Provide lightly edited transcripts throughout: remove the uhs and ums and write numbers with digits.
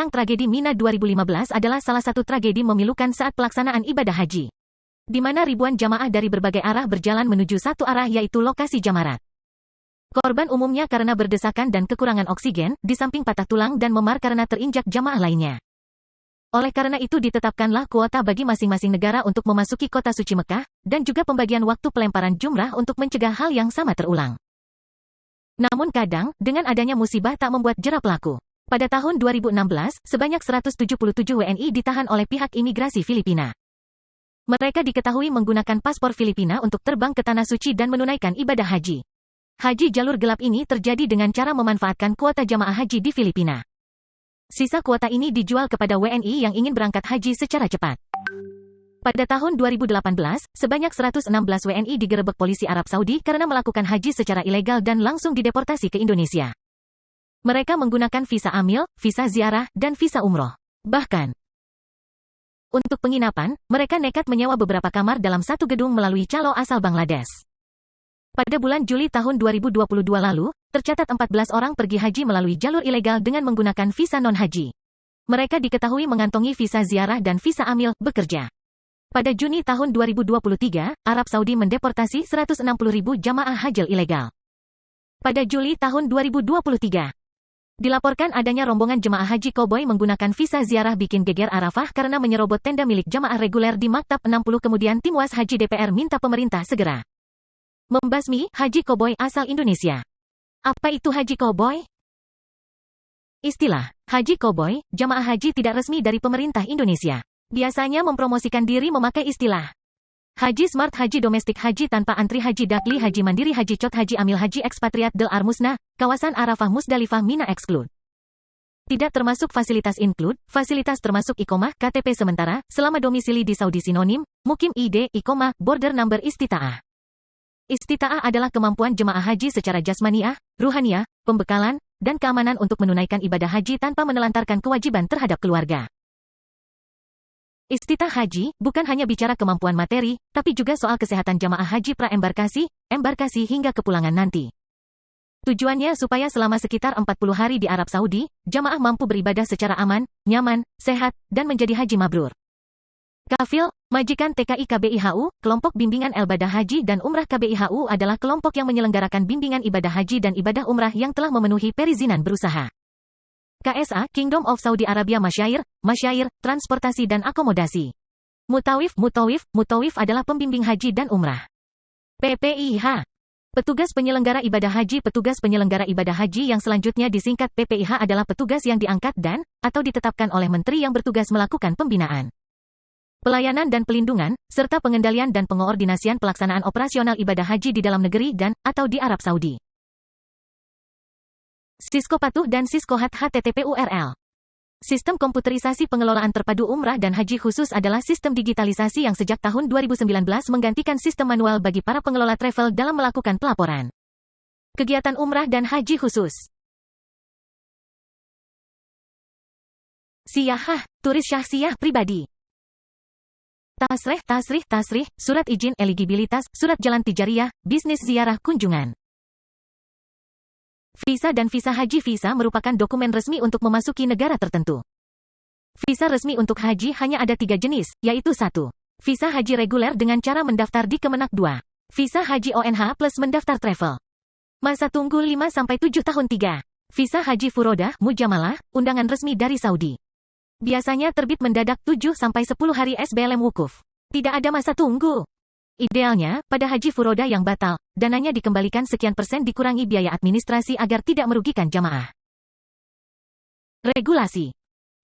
Tentang tragedi Mina 2015 adalah salah satu tragedi memilukan saat pelaksanaan ibadah haji, di mana ribuan jamaah dari berbagai arah berjalan menuju satu arah yaitu lokasi jamarat. Korban umumnya karena berdesakan dan kekurangan oksigen, di samping patah tulang dan memar karena terinjak jamaah lainnya. Oleh karena itu ditetapkanlah kuota bagi masing-masing negara untuk memasuki kota suci Mekah, dan juga pembagian waktu pelemparan jumrah untuk mencegah hal yang sama terulang. Namun kadang, dengan adanya musibah tak membuat jera pelaku. Pada tahun 2016, sebanyak 177 WNI ditahan oleh pihak imigrasi Filipina. Mereka diketahui menggunakan paspor Filipina untuk terbang ke Tanah Suci dan menunaikan ibadah haji. Haji jalur gelap ini terjadi dengan cara memanfaatkan kuota jamaah haji di Filipina. Sisa kuota ini dijual kepada WNI yang ingin berangkat haji secara cepat. Pada tahun 2018, sebanyak 116 WNI digerebek polisi Arab Saudi karena melakukan haji secara ilegal dan langsung dideportasi ke Indonesia. Mereka menggunakan visa amil, visa ziarah, dan visa umroh. Bahkan, untuk penginapan, mereka nekat menyewa beberapa kamar dalam satu gedung melalui calo asal Bangladesh. Pada bulan Juli tahun 2022 lalu, tercatat 14 orang pergi haji melalui jalur ilegal dengan menggunakan visa non-haji. Mereka diketahui mengantongi visa ziarah dan visa amil, bekerja. Pada Juni tahun 2023, Arab Saudi mendeportasi 160.000 jamaah haji ilegal. Pada Juli tahun 2023, dilaporkan adanya rombongan jemaah haji koboi menggunakan visa ziarah bikin geger Arafah karena menyerobot tenda milik jamaah reguler di Maktab 60. Kemudian tim Was Haji DPR minta pemerintah segera membasmi haji koboi asal Indonesia. Apa itu haji koboi? Istilah haji koboi, jamaah haji tidak resmi dari pemerintah Indonesia. Biasanya mempromosikan diri memakai istilah Haji Smart, Haji Domestik, Haji Tanpa Antri, Haji Dakli, Haji Mandiri, Haji Cot, Haji Amil, Haji Ekspatriat Del Armusna, kawasan Arafah Musdalifah Mina Exclude. Tidak termasuk fasilitas include, fasilitas termasuk iqomah, KTP sementara, selama domisili di Saudi sinonim, mukim ID, iqomah, border number istita'ah. Istita'ah adalah kemampuan jemaah haji secara jasmaniah, ruhaniah, pembekalan, dan keamanan untuk menunaikan ibadah haji tanpa menelantarkan kewajiban terhadap keluarga. Istita'ah haji, bukan hanya bicara kemampuan materi, tapi juga soal kesehatan jamaah haji pra-embarkasi, embarkasi hingga kepulangan nanti. Tujuannya supaya selama sekitar 40 hari di Arab Saudi, jamaah mampu beribadah secara aman, nyaman, sehat, dan menjadi haji mabrur. Kafil, majikan TKI KBIHU, kelompok bimbingan ibadah haji dan umrah KBIHU adalah kelompok yang menyelenggarakan bimbingan ibadah haji dan ibadah umrah yang telah memenuhi perizinan berusaha. KSA, Kingdom of Saudi Arabia Masyair, transportasi dan akomodasi. Mutawif adalah pembimbing haji dan umrah. PPIH, petugas penyelenggara ibadah haji. Petugas penyelenggara ibadah haji yang selanjutnya disingkat PPIH adalah petugas yang diangkat dan, atau ditetapkan oleh menteri yang bertugas melakukan pembinaan, pelayanan dan pelindungan, serta pengendalian dan pengoordinasian pelaksanaan operasional ibadah haji di dalam negeri dan, atau di Arab Saudi. Sisko Patuh dan Sisko HTTP URL. Sistem komputerisasi pengelolaan terpadu umrah dan haji khusus adalah sistem digitalisasi yang sejak tahun 2019 menggantikan sistem manual bagi para pengelola travel dalam melakukan pelaporan kegiatan umrah dan haji khusus. Siyahah, turis syahsiyah pribadi. Tasrih, surat izin eligibilitas, surat jalan tijariyah, bisnis ziarah kunjungan. Visa dan visa haji. Visa merupakan dokumen resmi untuk memasuki negara tertentu. Visa resmi untuk haji hanya ada 3 jenis, yaitu 1. Visa haji reguler dengan cara mendaftar di Kemenak. 2. Visa haji ONH plus mendaftar travel. Masa tunggu 5-7 tahun. 3. Visa haji furodah, mujamalah, undangan resmi dari Saudi. Biasanya terbit mendadak 7-10 hari SBLM wukuf. Tidak ada masa tunggu. Idealnya, pada haji furoda yang batal, dananya dikembalikan sekian persen dikurangi biaya administrasi agar tidak merugikan jamaah. Regulasi.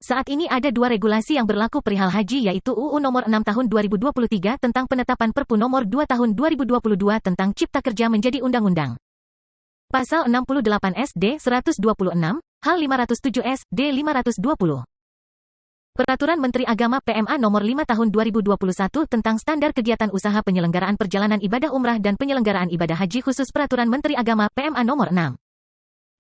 Saat ini ada 2 regulasi yang berlaku perihal haji yaitu UU Nomor 6 Tahun 2023 tentang penetapan Perpu Nomor 2 Tahun 2022 tentang Cipta Kerja menjadi undang-undang. Pasal 68 SD 126, Hal 507 SD 520. Peraturan Menteri Agama PMA Nomor 5 Tahun 2021 tentang standar kegiatan usaha penyelenggaraan perjalanan ibadah umrah dan penyelenggaraan ibadah haji khusus. Peraturan Menteri Agama PMA Nomor 6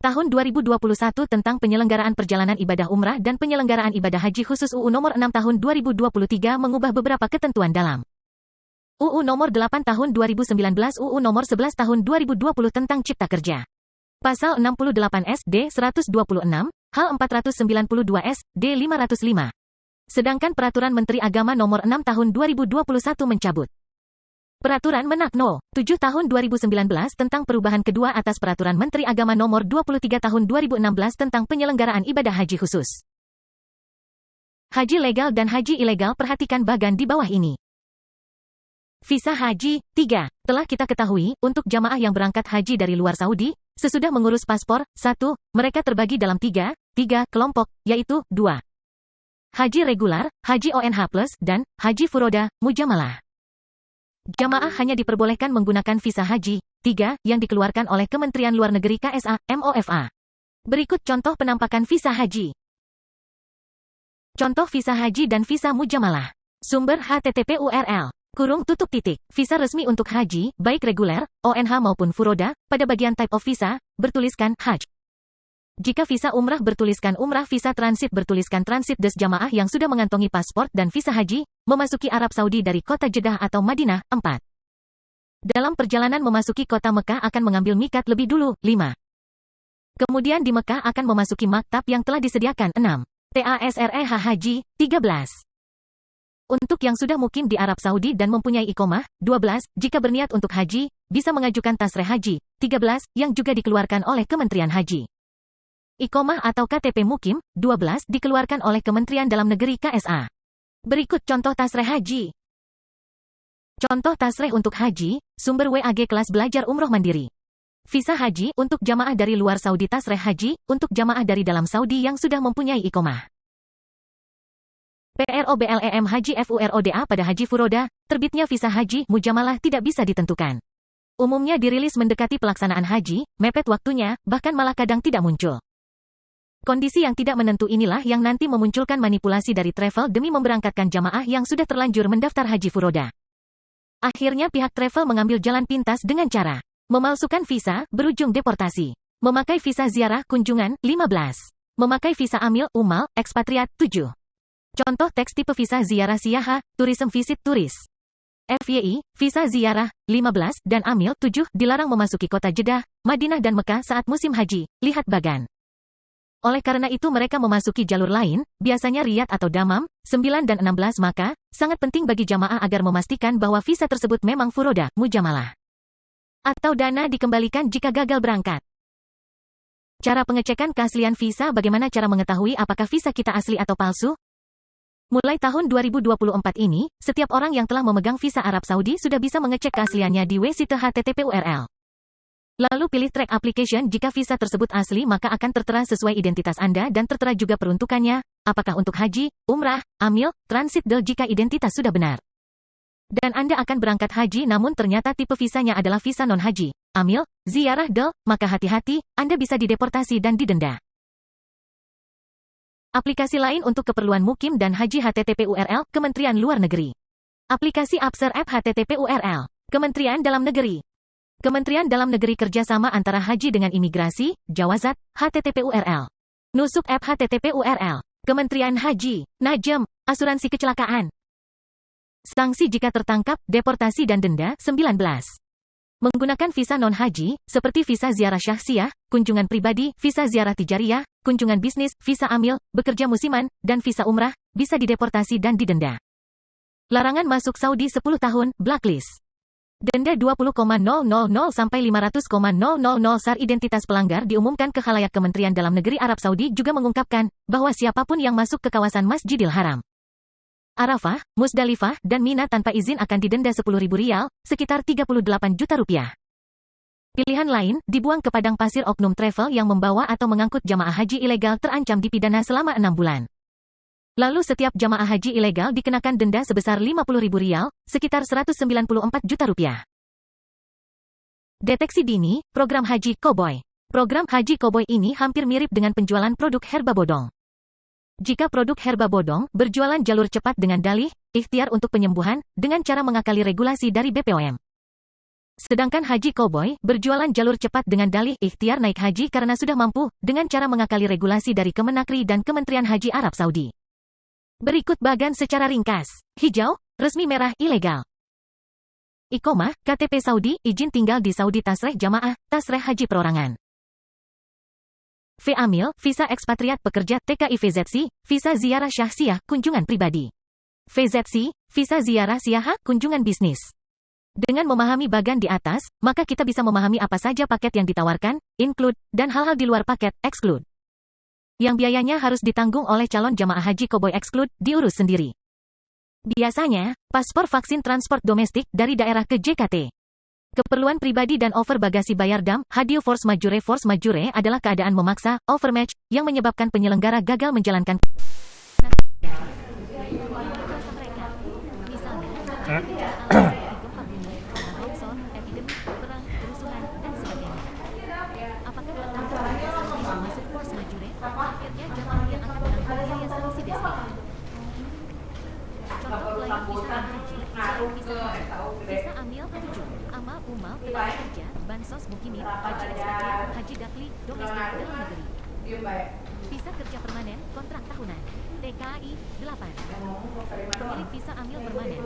Tahun 2021 tentang penyelenggaraan perjalanan ibadah umrah dan penyelenggaraan ibadah haji khusus. UU Nomor 6 Tahun 2023 mengubah beberapa ketentuan dalam UU Nomor 8 Tahun 2019, UU Nomor 11 Tahun 2020 tentang Cipta Kerja. Pasal 68 SD 126, Hal 492 SD 505. Sedangkan Peraturan Menteri Agama Nomor 6 Tahun 2021 mencabut Peraturan Menak No. 7 Tahun 2019 tentang perubahan kedua atas Peraturan Menteri Agama Nomor 23 Tahun 2016 tentang penyelenggaraan ibadah haji khusus. Haji legal dan haji ilegal, perhatikan bagan di bawah ini. Visa haji, 3. Telah kita ketahui, untuk jamaah yang berangkat haji dari luar Saudi, sesudah mengurus paspor, 1. Mereka terbagi dalam 3 kelompok, yaitu 2. Haji regular, haji ONH+, dan haji furoda, mujamalah. Jamaah hanya diperbolehkan menggunakan visa haji, 3, yang dikeluarkan oleh Kementerian Luar Negeri KSA, MOFA. Berikut contoh penampakan visa haji. Contoh visa haji dan visa mujamalah. Sumber http URL. Visa resmi untuk haji, baik reguler, ONH maupun furoda, pada bagian type of visa, bertuliskan Hajj. Jika visa umrah bertuliskan umrah, visa transit bertuliskan transit. Jamaah yang sudah mengantongi paspor dan visa haji, memasuki Arab Saudi dari kota Jeddah atau Madinah, 4. Dalam perjalanan memasuki kota Mekah akan mengambil mikat lebih dulu, 5. Kemudian di Mekah akan memasuki maktab yang telah disediakan, 6. TASREH Haji, 13. Untuk yang sudah mukim di Arab Saudi dan mempunyai iqomah, 12. Jika berniat untuk haji, bisa mengajukan tasreh haji, 13, yang juga dikeluarkan oleh Kementerian Haji. Iqomah atau KTP mukim, 12, dikeluarkan oleh Kementerian Dalam Negeri KSA. Berikut contoh tasreh haji. Contoh tasreh untuk haji, sumber WAG kelas belajar umroh mandiri. Visa haji, untuk jamaah dari luar Saudi. Tasreh haji, untuk jamaah dari dalam Saudi yang sudah mempunyai iqomah. PROBLEM Haji FURODA pada haji furoda, terbitnya visa haji mujamalah tidak bisa ditentukan. Umumnya dirilis mendekati pelaksanaan haji, mepet waktunya, bahkan malah kadang tidak muncul. Kondisi yang tidak menentu inilah yang nanti memunculkan manipulasi dari travel demi memberangkatkan jamaah yang sudah terlanjur mendaftar haji furoda. Akhirnya pihak travel mengambil jalan pintas dengan cara memalsukan visa, berujung deportasi. Memakai visa ziarah kunjungan, 15. Memakai visa amil, umal, ekspatriat, 7. Contoh teks tipe visa ziarah siyaha, tourism visit turis. FYI, visa ziarah, 15, dan amil, 7, dilarang memasuki kota Jeddah, Madinah dan Mekah saat musim haji, lihat bagan. Oleh karena itu mereka memasuki jalur lain, biasanya Riyadh atau Damam, 9 dan 16. Maka, sangat penting bagi jamaah agar memastikan bahwa visa tersebut memang furoda, mujamalah. Atau dana dikembalikan jika gagal berangkat. Cara pengecekan keaslian visa. Bagaimana cara mengetahui apakah visa kita asli atau palsu? Mulai tahun 2024 ini, setiap orang yang telah memegang visa Arab Saudi sudah bisa mengecek keasliannya di website http URL. Lalu pilih track application. Jika visa tersebut asli maka akan tertera sesuai identitas Anda dan tertera juga peruntukannya, apakah untuk haji, umrah, amil, transit del jika identitas sudah benar. Dan Anda akan berangkat haji namun ternyata tipe visanya adalah visa non-haji, amil, ziarah del, maka hati-hati, Anda bisa dideportasi dan didenda. Aplikasi lain untuk keperluan mukim dan haji http URL, Kementerian Luar Negeri. Aplikasi Abser App http URL, Kementerian Dalam Negeri. Kementerian Dalam Negeri kerjasama antara haji dengan imigrasi, Jawazat, http URL. Nusuk App http URL. Kementerian Haji, Najem, asuransi kecelakaan. Sanksi jika tertangkap, deportasi dan denda, 19. Menggunakan visa non-haji, seperti visa ziarah syahsiah, kunjungan pribadi, visa ziarah tijariyah, kunjungan bisnis, visa amil, bekerja musiman, dan visa umrah, bisa dideportasi dan didenda. Larangan masuk Saudi 10 tahun, blacklist. Denda 20,000 sampai 500,000 SAR. Identitas pelanggar diumumkan ke khalayak. Kementerian Dalam Negeri Arab Saudi juga mengungkapkan bahwa siapapun yang masuk ke kawasan Masjidil Haram, Arafah, Musdalifah, dan Mina tanpa izin akan didenda 10.000 rial, sekitar 38 juta rupiah. Pilihan lain, dibuang ke padang pasir. Oknum travel yang membawa atau mengangkut jamaah haji ilegal terancam dipidana selama 6 bulan. Lalu setiap jamaah haji ilegal dikenakan denda sebesar 50.000 rial, sekitar 194 juta rupiah. Deteksi dini, program Haji Cowboy. Program Haji Cowboy ini hampir mirip dengan penjualan produk herba bodong. Jika produk herba bodong berjualan jalur cepat dengan dalih, ikhtiar untuk penyembuhan, dengan cara mengakali regulasi dari BPOM. Sedangkan Haji Cowboy berjualan jalur cepat dengan dalih, ikhtiar naik haji karena sudah mampu, dengan cara mengakali regulasi dari Kemenakri dan Kementerian Haji Arab Saudi. Berikut bagan secara ringkas. Hijau, resmi, merah, ilegal. Iqomah, KTP Saudi, izin tinggal di Saudi. Tasreh jamaah, tasreh haji perorangan. V-Amil, visa ekspatriat pekerja TKI VZC, visa ziarah syahsiah, kunjungan pribadi. VZC, visa ziarah siyaha, kunjungan bisnis. Dengan memahami bagan di atas, maka kita bisa memahami apa saja paket yang ditawarkan, include, dan hal-hal di luar paket, exclude. Yang biayanya harus ditanggung oleh calon jamaah haji Koboi exclude, diurus sendiri. Biasanya, paspor vaksin transport domestik dari daerah ke JKT. Keperluan pribadi dan over bagasi bayar dam, hadio force majeure adalah keadaan memaksa, overmatch, yang menyebabkan penyelenggara gagal menjalankan Visa Amil 7, Amal Umal tenaga kerja, Bansos Mukimin, Haji Ekspatriat, Haji Dakli, Domestik dalam negeri. Visa kerja permanen, kontrak tahunan. TKI 8. Pemilik visa Amil permanen.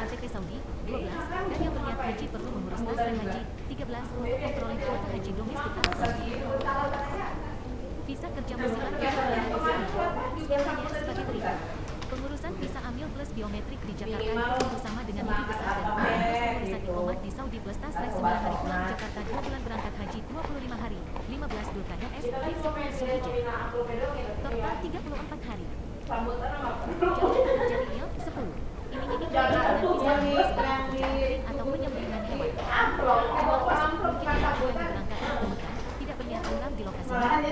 KTP Saudi 12, dan yang berniat haji perlu mengurus tasreh haji 13 untuk memperoleh kuota haji domestik Arab Saudi. Visa kerja musiman segalanya sebagai berikut. Pengurusan visa Amil plus biometrik di Jakarta itu sama dengan lebih besar dan pengurusan Ikomat di Saudi plus tasreh 9 hari pulang Jakarta 2 bulan berangkat haji 25 hari 15 Dzulqa'dah dan 10 Zulhijjah. Total 34 hari. Jari il 10. Iming-iming haji dengan visa Amil sebagai pekerja atau penyembelihan hewan. Jumlah tersebut mungkin tidak yang berangkat ke Mekah, tidak berniat umrah di lokasinya, dan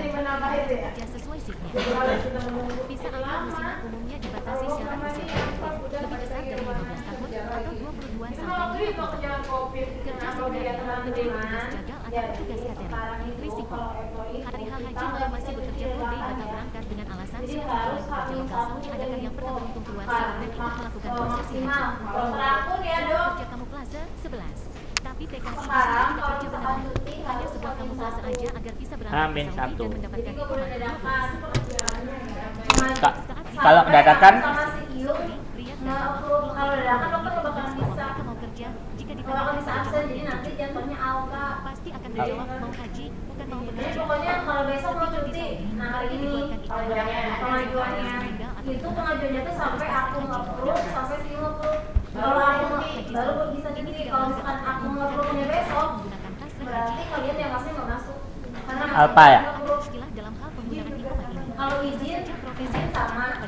bekerja sesuai shiftnya. Visa Amil musiman umumnya dibatasi syarat usia produktif, lebih besar dari 15 tahun atau 22 sampai 50 tahun. Kerja sebenarnya menjadi petugas jagal atau petugas catering. Risiko. Hari haji lalu masih bekerja full day batal berangkat dengan alasan sudah memperoleh pekerja lokal Saudi adakah yang pernah beruntung keluar dan ikut melakukan prosesi haji. Kerja kamuflase 11. Tapi TKI tidak kerja benar-benar, hanya sebuah kamuflase aja agar bisa berangkat ke Saudi dan mendapatkan ikomat 12. Kalau dadakan Kalau dadakan dokter bakal bisa mau kerja jika ditanya jadi nanti jatuhnya Alka pasti akan menjawab mau haji bukan mau bekerja. Jadi pokoknya kalau besok mau cuti, nah hari ini pengajuannya itu pengajuannya tuh sampai aku nge-approve sampai si nge-approve. Kalau aku baru bisa cuti. Kalau misalkan aku nge-approve-nya besok berarti kalian yang masih nggak masuk. Karena apa ya? istilah dalam hal penggunaan ikomat ini. Kalau izin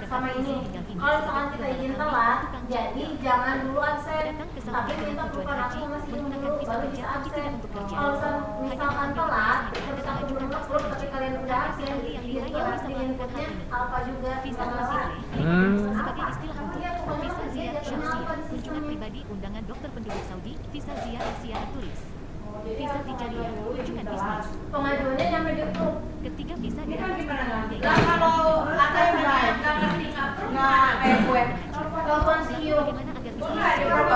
sama ini. Kalau misalkan kita izin telat, jadi jangan dulu absen. Tapi minta bukan aku masih dulu baru bisa absen. Kalau misalkan telat, terus aku belum approve tapi kalian udah absen, itu arti inputnya apa juga sama sih. Sebagai istilah untuk visa ziarah syahsiah, kunjungan pribadi undangan dokter penduduk Saudi, visa ziarah turis. Visa tijariyah, kunjungan bisnis. Pengajuannya nyampe di approve. Ketiga visa di atas kalau ada yang nggak kayak gue telepon CEO bagaimana agar bisa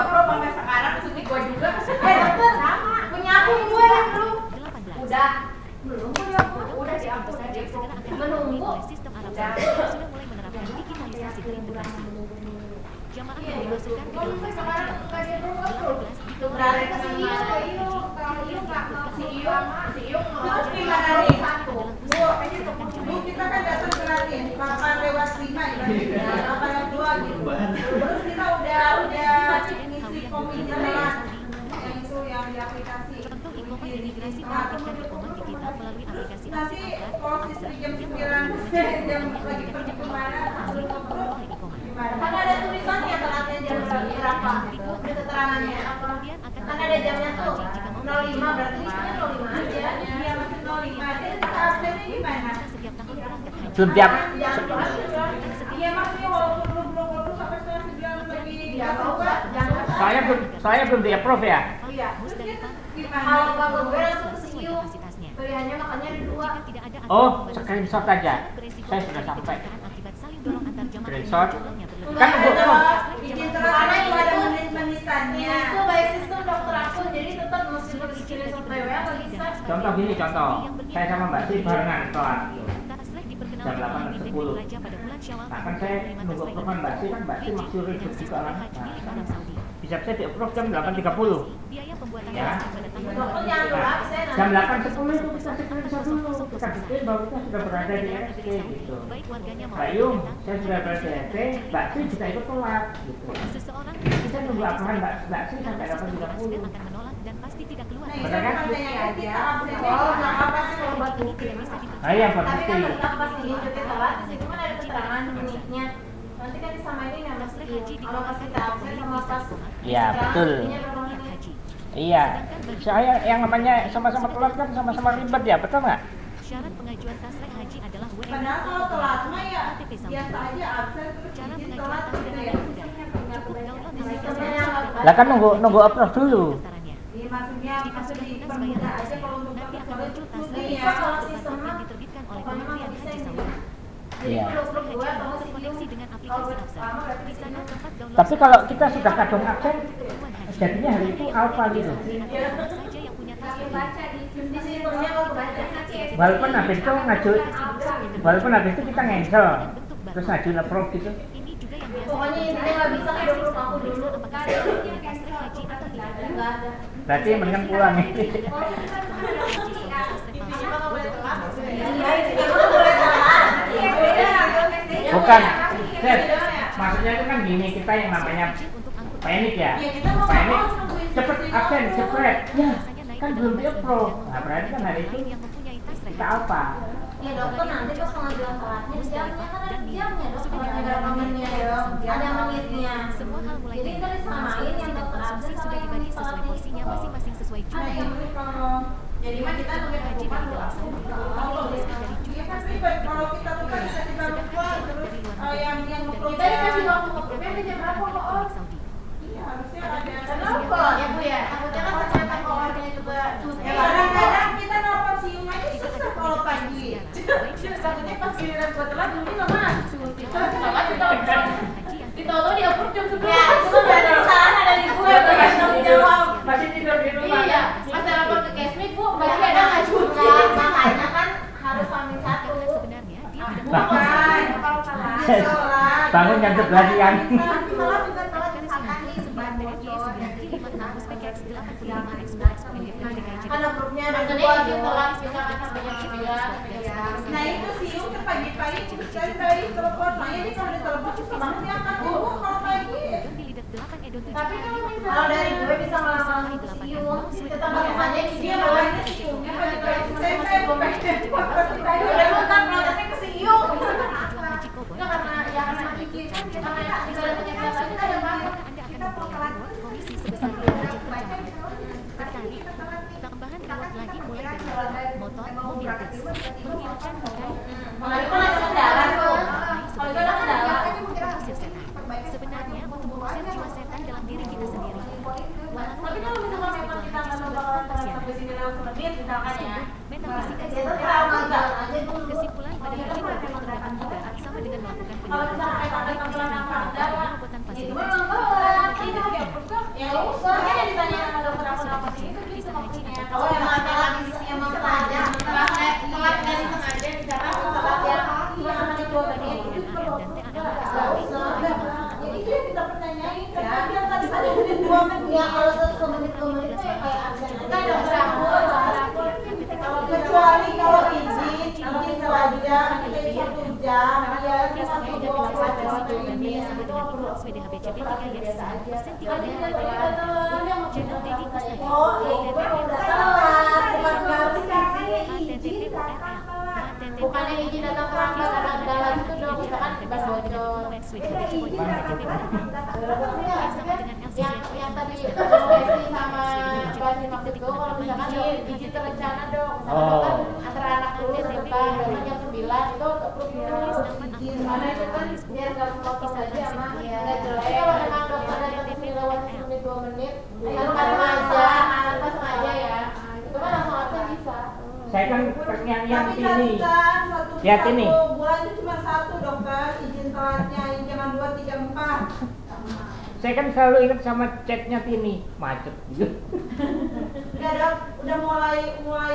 Pro sampai sekarang cuti gue juga. dokter punya aku gue belum 18. udah belum Udah tentu saja segera akan dipenuhi oleh sistem Arab Saudi yang sudah mulai menerapkan digitalisasi terintegrasi. Jamaah yang dimasukkan ke dalam masa haji yang berfase 18 beralih ke sini Terus gimana nih? Bu, kita kan datang ke lagi, makan lewat 5 ya. Apa yang dua gitu. Terus kita udah ngisi komputernya yang itu yang di aplikasi. Contoh ikomat imigrasi menerbitkan ikomat digital melalui aplikasi Nanti Akses kalau Akbar sisri yang jam 9 melakukan jam lagi pergi kemana asli memperoleh ikomat. kan ada tulisannya telatnya jam berapa ada keterangannya Kemudian akan kan ada jamnya tuh 05 berarti tulisannya 05 aja Iya masih 05 aja. Kita absennya gimana? setiap tahun berangkat haji. Belum tiap. Iya maksudnya walaupun belum sampai setengah 9 pergi Saya belum di approve ya. Iya. Musdalifah Gimana? kalau nggak gue langsung ke sesuai CEO kapasitasnya. pilihannya makanya ada dua Jika tidak ada Oh, aturan screenshot pembatasan, aja. beresiko Saya sudah terjadi sampai. kecelakaan akibat saling dorong antar jamaah Screenshot. yang jumlahnya berlebih. Kan belum. Izin terus karena itu ada menit-menitannya. itu by sistem dokter aku jadi tetap mesti screenshot by WA nggak bisa Contoh gini contoh. Saya sama Mbak Si barengan telat. Tasleh Jam diperkenalkan 8 oleh ke Bintang 10. Raja pada bulan Syawal Nah, tahun kan saya 25 nunggu Tasleh approval Mbak Si kan Mbak Si Bridging masih dengan ribut juga sistem kan. haji milik Arab Saudi. Bisa saya di approve jam 8.30. Biaya pembuatan Ya. tasleh pada tahun dokter jangan dulu absen jam 8.10 itu kita periksa dulu, kita buktiin bahwa kita sudah berada di RSC gitu. Baik warganya Pak maupun Yung, pendatang, saya sudah berada di RSC, Mbak Sri bisa ikut telat gitu. seseorang Kita nunggu apaan Mbak Sri sampai presiden 8.30. akan menolak dan pasti tidak keluar. Nah, Benar itu kan? pertanyaan kita absennya nggak apa sih kalau buat bukti? Nah iya Pak Tapi Bukti. kan tetap pas ini cuti telat, di situ kan ada keterangan menitnya. Nanti kan disamain sama si kalau pas kita absen sama pas Iya betul. ini berapa menit? Iya. Saya yang namanya sama-sama telat kan sama-sama ribet ya, betul nggak? Syarat pengajuan tasreh haji adalah WNH Padahal kalau telat mah ya KTP Saudi. biasa aja absen terus Cara izin pengajuan telat tasreh gitu adalah ya. mudah. Cukup download aplikasi Sistemnya nggak Lah kan nunggu approve dulu. pendaftarannya. Iya maksudnya Jika masih sudah lunas bayar dipermudah aja tasreh, kalau untuk nanti akan kalau muncul cuti tasreh ya. Bisa kalau yang sistemnya diterbitkan oleh pokoknya Kementerian mah bisa Haji ini. Saudi. Jadi Iya. perlu gue Haji atau si terkoneksi dengan Yung. aplikasi Kalau Absen. lama berarti Di sana tempat download Tapi kalau kita sudah kadung absen, Keperluan haji. jadinya hari itu alfa gitu. Saudi atau mana saja yang punya tasreh. di sistemnya kalau kebaca Walaupun habis itu ngaju, walaupun habis itu kita ngensel, terus ngajuin approve gitu. Ini juga yang biasa pokoknya intinya nggak bisa kayak 20 aku dulu apakah sudah punya tasreh haji atau tidak. nggak ada. Berarti mendingan pulang nih. Iya itu boleh telat. Bukan, Chef. Maksudnya itu kan gini, kita yang namanya panik ya. Ya kita mau Panik, nungguin cepet cuti absen, dulu. cepet. Ya, kan belum di approve. Nah berarti kan hari itu yang mempunyai tasreh kita alfa. Iya dokter nanti pas pengajuan telatnya jamnya kan ada jamnya dok. Ada momennya dong. Ada menitnya. semua hal mulai Jadi dari ntar disamain yang dokter konsumsi absen sama sudah yang dibagi sesuai telatnya. porsinya masing-masing sesuai Nah, jumlah yang penting kalau jadi mah kita nungguin haji pengumuman dari dalam langsung. Saudi. Kalau Ini resmi dari Iya jumlah kan tasreh ribet kalau kita lupa bisa kita lupa terus yang Kita dikasih waktu nge-prepare jam berapa kok? Oh. Saudi. Iya harusnya ada. Kenapa ya Bu ya? Takutnya kan ternyata koornya juga cuti. Ya kadang-kadang kita nelfon si Yung aja susah kalau pagi. Takutnya pas giliran buat telat dulu nggak masuk. Telat kita udah ditolong dia approve jam 11. Ya, itu kan berarti kesalahan ada di gue tuh yang tanggung jawab. Masih tidur di rumah. Iya, pas telepon ke Kesmi, Bu, pasti ada nggak cuti? Makanya kan harus hamil satu. Sebenarnya dia tidak Bukan. Kalau telat. Bangun jam 11 siang. Tapi malah juga telat misalkan nih sebulan bocor. Kan approve-nya ada dua telat misalkan sampai jam 9. Nah itu si Yung ke pagi-pagi kan dari telepon, makanya dia kalau ditelepon susah banget dia angkat dulu kalau pagi. Tapi kalau dari gue bisa melakukan si Yung, tetap makanya dia makanya si Yungnya pagi-pagi Saya mau pengen udah bukan protesnya ke si Yung. Enggak karena ya karena Kiki kan karena kita ada penyekatan kita ada banget. Anda akan membayar reward komisi sebesar 5 juta per kali. Tambahan reward lagi mulai dari motor, mobil gas, mengirimkan bingkai, Kalau itu ada kendala tuh. Kalau itu ada kendala. mengusir setan. Sebenarnya untuk mengusir jiwa setan dalam diri kita sendiri. Tapi kalau misalkan memang kita nggak mau bakalan telat sampai sini lewat semenit misalkan ya. Metafisika Itu kita enggak aja dulu. kesimpulan pada haji berbeda terdapat ibarat sama dengan melakukan Kalau misalkan penyemprotan ada tampilan-tampilan darah, penyemprotan itu fasilitas. memang telat. Itu dia approve ya usah. Kan yang ditanya sama dokter apa sih itu gitu maksudnya. Kalau emang ada lagi emang sengaja, telat nggak disengaja misalkan telat ya 2 menit 2 menit itu perlu. Nggak usah. Ya itu yang kita pertanyain karena dia tadi Ada 2 menit ya kalau 1 menit 2 menit itu ya kayak absen aja. Kan dokter aku kecuali kalau izin wajar kita 1 jam ya itu masuk bawah ini Sama dengan Imam SPDHBCP 3 yang 9% 3 Tapi daerah. Channel Dedi Kusnadi. oh, gue udah telat, bukan harus izin. Bukannya izin datang terlambat karena kendala gitu dong, misalkan ban bocor. Yang tadi itu Wesley sama Basin maksud gue kalau misalkan izin terencana dong, misalkan antara anak dulu sebentar, datang jam 9 itu approve izin. Karena itu kan biar gak memotong aja sama nggak jelek. Kalau memang dokter datang ke sini lewat 1 menit 2 menit, tanpa sengaja ya, itu kan langsung absen bisa. Saya kan yang tapi ini. kan Lihat ini. satu bulan itu cuma 1 dokter izin telatnya jangan 2, 3, 4. Saya kan selalu ingat sama chatnya Tini, macet gitu. Enggak dok, udah mulai rapi.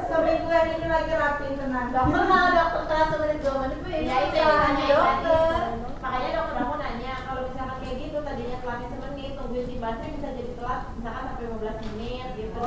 Seminggu ini lagi rapi tenang. Dokter malah dokter telat 1 menit 2 menit Ya, itu itu salahnya salahnya dokter. Makanya dokter aku nanya kalau misalkan kayak gitu tadinya telatnya semenit, tungguin si basnya bisa jadi telat misalkan sampai 15 menit gitu.